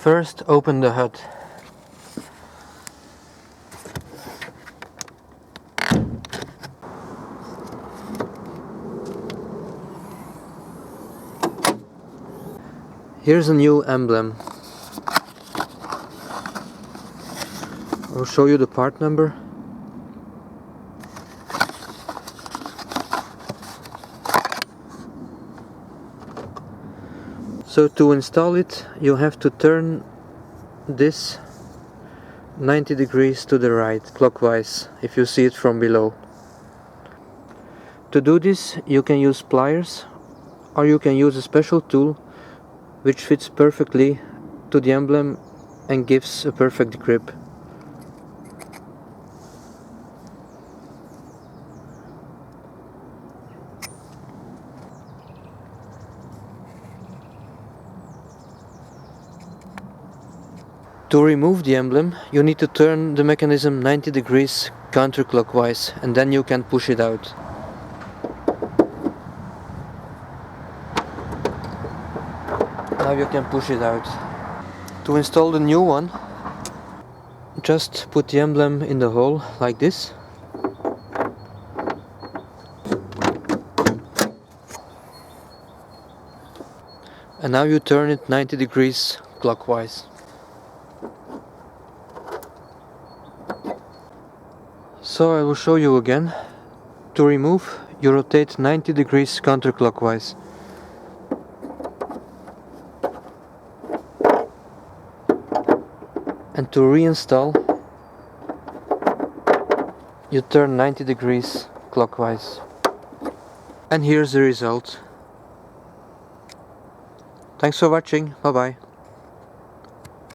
First, open the hood. Here's a new emblem. I'll show you the part number. So to install it, you have to turn this 90 degrees to the right, clockwise, if you see it from below. To do this, you can use pliers, or you can use a special tool which fits perfectly to the emblem and gives a perfect grip. To remove the emblem, you need to turn the mechanism 90 degrees counterclockwise, and then you can push it out. Now you can push it out. To install the new one, just put the emblem in the hole like this. And now you turn it 90 degrees clockwise. So I will show you again. To remove, you rotate 90 degrees counterclockwise. And to reinstall, you turn 90 degrees clockwise. And here's the result. Thanks for watching. Bye bye.